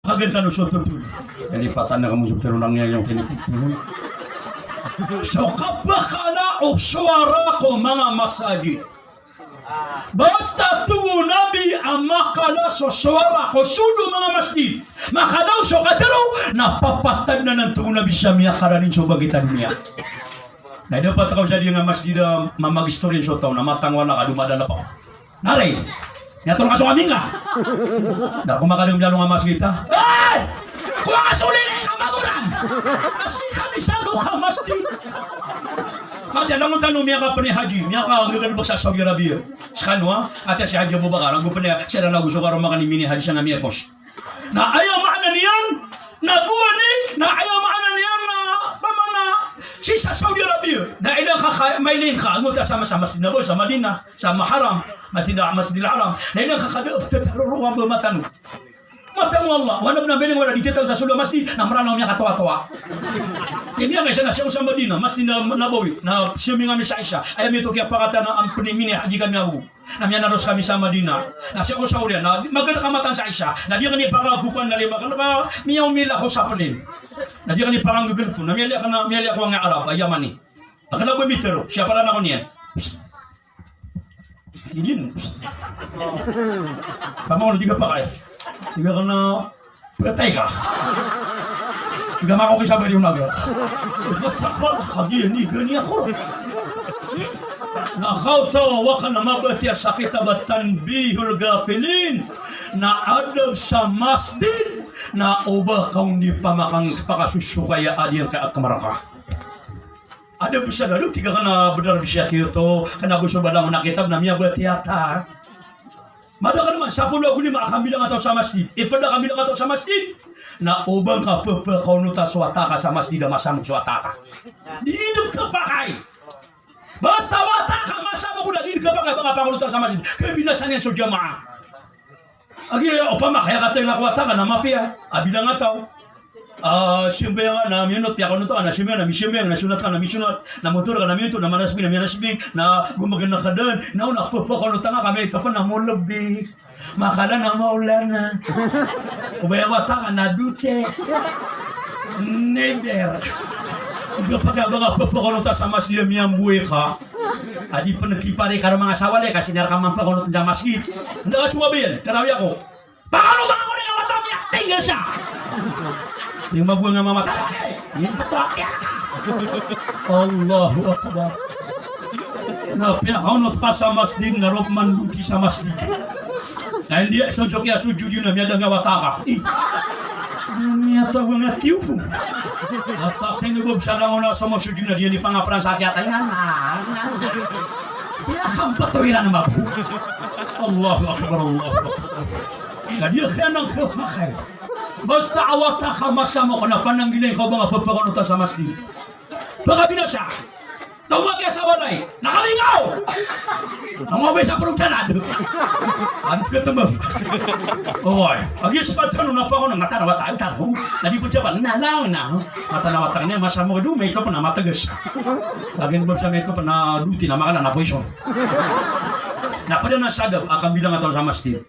Kaganda no soto tuloy. Kalipatan na kamusog tarunang niya yung tinipituloy. So kapakala o suwara ko mga masajid. Basta tungo nabi ang makala so suwara ko sudo mga masjid. Makalaw so katero napapatan na ng tungo nabi siya miya karanin so bagitan niya. Na dapat ako siya nga masjid mamagistorya so tao na matangwala ka dumadala pa. Naray! Niyatulong ka so kami nga! Dako makalim dyan nga masjid ha? Ay! Kung ang asuli na yung kamaguran! Nasikan isang ka masjid! Kaya lang ang tanong niya ka pa ni Haji, niya ka ang gagalbog sa Saudi Arabia. Sekarang ha? Kaya si Haji Abu Bakar, ang gupa niya, siya na nagusto ka rin makanimi ni Haji siya na miyakos. Na ayaw maana niyan, naguwa ni, na ayaw maana niyan na, pamana, si sa Saudi Arabia. Na ilang may link ka, ang muta sama-sama sa Nabol, sa Madinah, sa Maharam, Masjidil Haram. Na ilang kakadoob, tatarurungan ba matanong. Matang Allah, wala na bilang wala dito sa sulong masjid, na maranaw niya katawa-tawa. Ini ang isa na siya sa Madinah, masjid na Nabawi, na siyumi kami sa isa. Ayam ito kaya pakata na ang pinimini haji kami ako. Na miya naros kami sa Madinah. Na siya ko sa uriyan, na maganda kamatan sa isa. Na di ka ni pakagupan na lima, na miya umila ko sa panin. Na di ka ni pakangugal po, na miyali ako ang Arab, ayaman ni. Akala bumitero, siya pala na ko niyan. Tidin. Pamang di ka pa kaya. Tiga ka na patay ka. Tiga mako kisa bari yung naga. Batakal khadi ni gani ako. Nakaw tawa ka na mabati sa kitab tanbihul gafilin na adab sa masjid na ubah kaung di pamakang pakasususukaya adiyang ka kamaraka. Ada bisa lalu tiga ka na benar bisa kito kana gusto ba lang nakitab na miya bati ata. Mada ka naman, 10 ako ni kami lang ataw sa masjid. Ipada kami lang ataw sa masjid. Na ubang ka pagkaunuta swata ka sa masjid na masamang swata ka. Dinidog ka pa kay. Basta wata ka masamang ko na dinidog ka pa kay mga pagkaunuta sa masjid. Kaya binasan yan sa jamaah. Agi, opama, kaya ka tayo nakwata ka na mapia. Abilang ataw. Siyempre nga na minut, piya ka nuto ka na siyempre na sunat ka na misunat, na motor ka na minuto, na manasbing, na gumagana ka doon, na napapakanuta nga kami, ito pa na mulabi, makala na maulana, ubayawata ka na dute, never. Kapag mga papakanuta sa masjid miyang buhay ka, adi pa nagkipari ka ng mga sawali, kasi narakaman pakanuta sa masjid, hindi ka sumabihan, karawi ako, pakanuta ako ni kamata niya, tinggal siya! Yung mabuhay nga mamatay, yung patrakya ka. Allahu Akbar. Napiakaunot pa sa masjid, narop manduki sa masjid. Dahil dia sonsok ya sujud yun na miya nga wataka. Miya tawa nga tiyo po. At kinubog siya lang na sa mga sujud na diyan di pangaparan sa akyatay na. Pinakang patuloy na mabu. Allahu Akbar, Allahu Akbar. Kaya kaya nang kapakay. Basta awata ka masama ko na panangginay ko mga papakunuta sa masjid. Baka binasa, tawag ka sa walay, nakalingaw! Nangaway sa prugtanado. Ang katabang. Oy, agis pa tanong na pa ako ng matanawatang tanong. Nalipot siya pa, nalaw na. Matanawatang niya, masama ko doon, may ito pa na matagas. Laging ba siya may ito pa na duty na makala na poison. Napada na sadap, akan bilang atau sa masjid.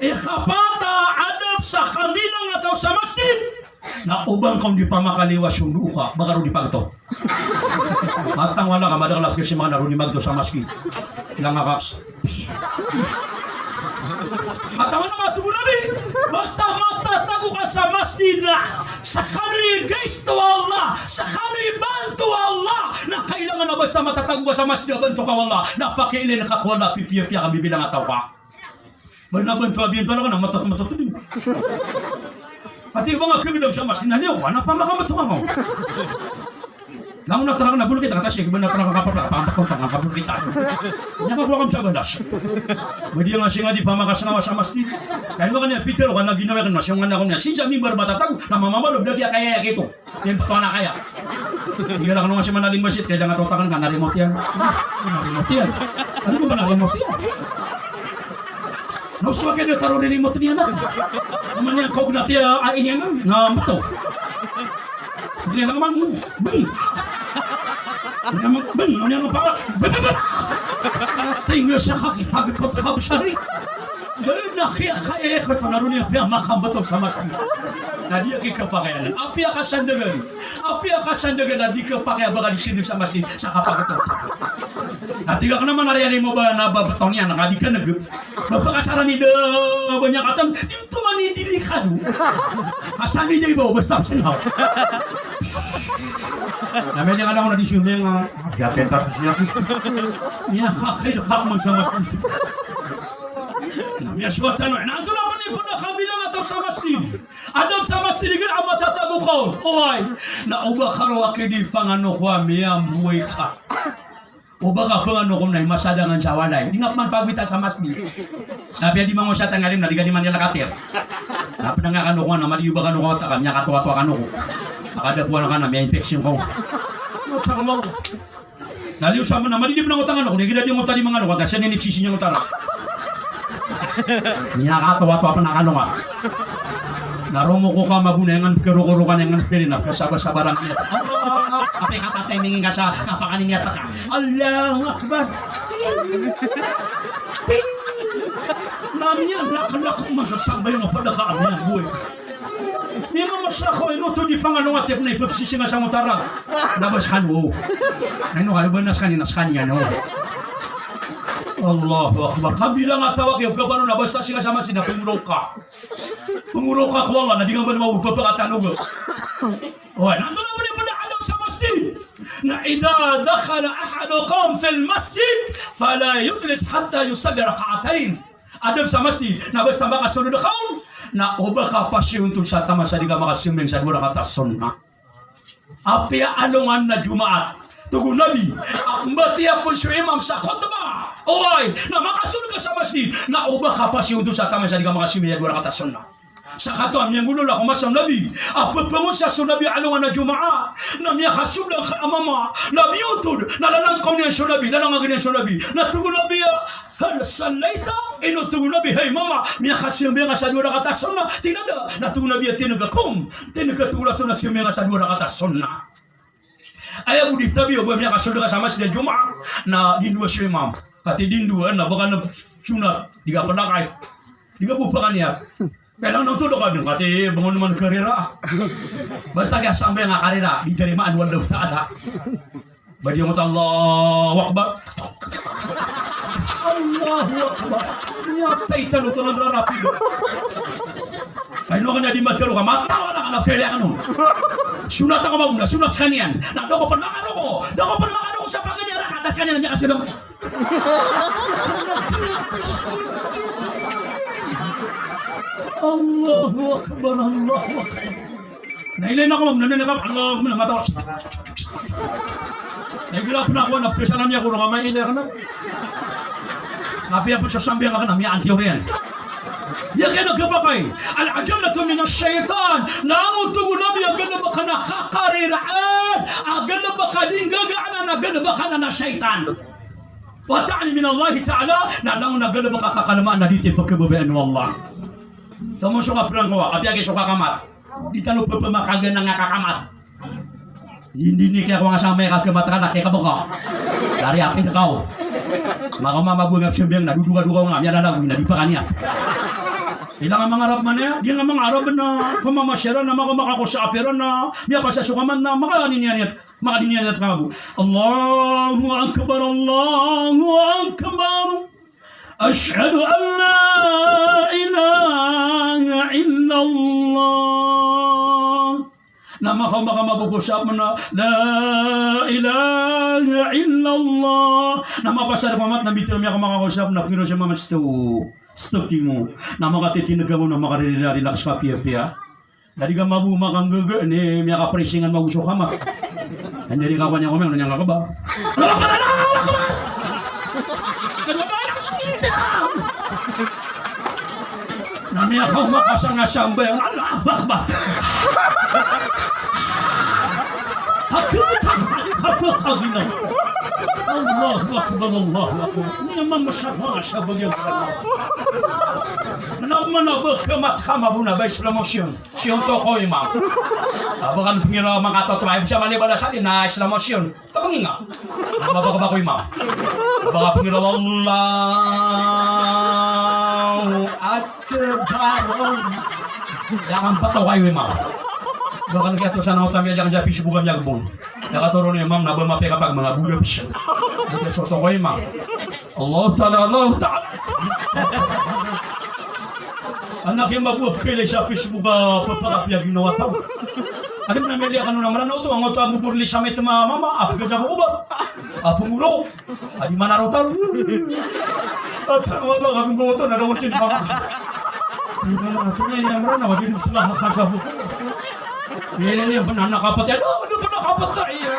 Kapata adab sa kamilang atau sa masjid. Na ubang kung di pa makaliwas yung luka, baka rin di pagto. Matang wala ka, madagalap kasi mga naroon di magto sa masjid. Ilang akas. Matama na matubo namin. Basta matatago ka sa masjid na sa kanri guys to Allah, sa kanri bantu Allah, na kailangan na basta matatago ka sa masjid na bantu ka Allah, na pakiilin na kakwala, pipiya-piya kami bilang ataw ka. Ba't nabantu abiyan talaga na matatuloy. Pati yung mga kibidog sa masjid na niyo, anak pa makamatuwa mo. Nang natarang na bulok kita, kata siya, kibang natarang kapapla, pampatong ang kabulok kita. Nyapakwa kami sa bandas. Madi nga siya nga di pamakasangawa sa masjid. Dahil mga niya, Peter, kung naginawa ka na, siya nga na kong niya, sinsa mimbar batatag, na mamamalob, dagya kaya kito. Yan patuwa na kaya. Hindi lang nung nga siya manaling masjid, kaya lang natotakan ka, na-remote yan. Na-remote yan. Ano ba na-remote yan? Nausuwa kayo na taro remote niya na. Naman niya, kog na tiya, ain yan na mato. Hindi na naman, bing! Hindi naman, bing! Ano niya nung para? Tinggal siya kakitagod ko takab siya rin. Nakikaya ko ito naroon yung makambato sa masjid. Na di kikapakayanan. Api akasandagan. Na di kapakaya baka disindig sa masjid sa kapagato. At tiga ka naman nariyan mo ba na babaton niya, nakadi ka magpakasaran ni banyak katan, dito manidili ka no. Kasami niya iba, basta sinaw. Namin yung alam ko na di siya nga, yakin tapos siya. Niya kakilakak mo sa masjid. Namin siya tanong, nato na pa niyo na kabilang ataw sa masjid. Adam sa masjid, igil ang matatabukaw. Oy, nauba ka raw akidi pangano ko, miyam buhay ka. O baka pangano ko na masadangan sa walay. Di nga man pagwita sa masjid. Napi di mga siya tangalim na di ka di man nila katir. Napi na nga kano ko na maliyo ba kano ko takam niya katuwa-tuwa kano ko. Nakadapuan na ka na may infection ko. Utang mo. Naliw sa mo na malidip na utang ano ko. Di di mo tadi mga ano. Kasi ninipsisi niya utara. Niya katuwa-tuwa pa na kano ka. Naromo ko ka mabunengan kero-kero ka nengan pirinap kasaba-sabarang niya. Apay katatimingin ka sa napakanin niya taka. Allahu Akbar. Nami yan, lakan-lakang masasabay nga padakaan niya buhay. Hindi mo masako, ito di pangalong atip na ipapsisi nga sa mutara. Labas ka no. Ano ka, banas kanina sa kanya no. Allahu Akbar. Kabilang nga tawag yung kapano na basta sila sama sina panguraw ka. Panguraw ka kawala na di nga ba naman magpapakatanog. Oy, nandun na mo niya Adam sa masjid. Na idha dakhala ahadukum fil masjid fala yuklis hatta yusalli raka'atain. Adam sa masjid na basta makasunod ka na uba ka pasyon tun sa tama sa di ka makasuming sa dura ka sunnah. Apia anongan na Jumaat. Tugon Nabi, ang batiya po siya imam sa khutbah. Oy, na makasunod ka sa masjid na uba ka pasyon tun sa tama sa di ka makasuming sa dura ka sunnah. Sa kato ang miyang gulo ako masang Nabi. Apapamo siya sa Nabi alungan na Jumaa. Na miya kasublang ka amama. Nabi utod. Nalalangkaw niya sa Nabi. Nalangang niya sa Nabi. Natugon Nabi hal salayta. Inutugon Nabi. Hey mama. Miya kasiyang nga sa dura katason na. Tinada. Natugon Nabi at tinagakom. Tinagatulas na siya nga sa dura katason na. Ayaw mo di tabi. O ba miya kasunod ka sa masjid Jumaa. Na dinduwa siya imam. Kati dinduwa na baka na sunat. Di ka palakay. Di ka bupa kanya. Kailang nang tulog ka din, kati bangon naman karera. Basta kaya sampai nga karera, di darimaan wala ta'ala. Badi yung Allahu Akbar. Allahu Akbar. Niyaptay tanong ito ng rarapido. Kaya nung kanya di matero ka, matawa na ka na pele ka nun. Sunat ako mauna, sunat kanyan. Nado ko pa nakaro ko. Dako pa nakaro ko sa pagkanyara. Katas kanyan niya kasi naman. Allahu Akbar, Allahu Akbar. Nailay na ako, nananakap. Allah, matawa. Nagilap na ako, napisanan niya kung nakamailay ka na. Napiya po siya sambihan ka na, miya antiorian. Yan kaya nagkapakay. Al-ajalatu minas syaitan. Namutugo nabi, agad na baka nakakariraan. Agad na baka dinggagaanan, agad na baka na syaitan. Wa ta'ani min Allah ta'ala, na lang agad na baka kakalamaan na dito pagkababayan mo Allah. Tamo suka perang ko, abi age suka kamat. Di talo pemakagan na nga kakamat. Hindi ni kaya ko nga samay kagamat ka na kaya kabaka. Dari api na kau. Maka mamabungap siyang na duduga-duga nga, miya lalawin na di pa kanya. Ilang ang mga Arab man niya, di nga mga Arab na pamamasyara na makakusapira na miya pa sa sukaman na makadinyanit kabu. Allahu Akbar, Allahu Akbar. Ashhadu an la ilaha illallah. Na makamabubusap mo na la ilaha illallah. Na mapasara pamat na bito niya makakusap na piro siya mamasto. Stoki mo. Na makatitinaga mo na makarelax pa piya-piya. Dari ka mabumakang gaga ni miya kapresingan magusok ka ma. Hindi ka kanya kumeng nanyang kakaba. Lawak ka na! Lawak ka na! Nami ako makasang asambay ang Allah Akbar. Hakagina. Allah Akbar, Allah Akbar. Ini naman masyadong asabag yung Allah. Manabag kamat-kama mo na ba Islam Motion? Siyong toko imam. Bakan pangiraw mga katotribe siya malibala sa atin na Islam Motion. Tapangin nga. Mabaka ba ko imam? Baka pangiraw Allah Akbar. Jangan pataway imam. Bakal kaya to sana utang yang japi subukan jagbon. Nakaturo ni imam na bumapi kapag mga budak siya. Jadi soto ko imam. Allah Ta'ala. Anak yang mabuap kaya siya pisubuka papakapya ginawa tao. Alam na meli akan nang marano to ang auto abu burli sa met mama apu gaja ko ba apu muro adi mana ro taru at wala kang goto na daw tin ba ina to ni ang marana wadi sila ka sa bu yele ni banana kapat ya ano banana kapat sa iya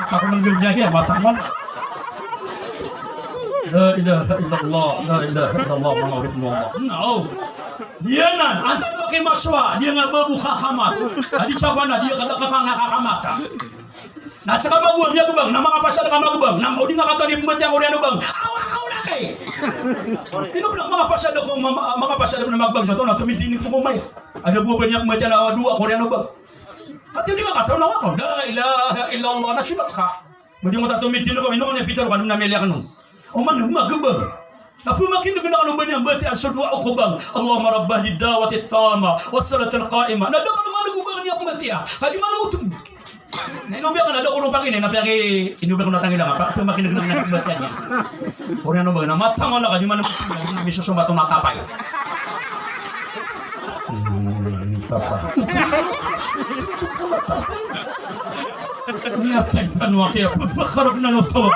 ako nang gaya mata man la ilaha illallah mga ulit mo no. Dia nan, antar pakai maswa, dia nggak berbuka kamat. Adi sabana dia kata nakakamata. Nah sekarang buang dia bang, nama apa sih nama bang? Nama odi nggak kata di pembat yang odi bang. Awak kau nak kay? Ini bilang mga apa sih kau mga apa sih nama bang? Satu nak tumit ini kau may. Ada buah banyak pembat yang awak dua kau yang bang. Hati dia nggak kata nama kau. La ilaha illallah nasibat kah? Mesti mau tak tumit ini kau ini kau yang Peter kan nama dia kan? Oman rumah gebang. Apa makin dengan kalau banyak berarti asal-dua ukubang Allahumma rabbah didawati tama wassalatul qa'imah nada kalau mana gubang niya berarti ya kadi mana utum na ino biya kana da urong pangin na piyaki ino biya kuna tangila apa makin dengan berarti ya orang ano ba na mata mo na kadi mana utum na miso sumba to nakapay tapa niya taytan wa kaya pagkarap na no tawag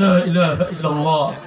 la ilaha illallah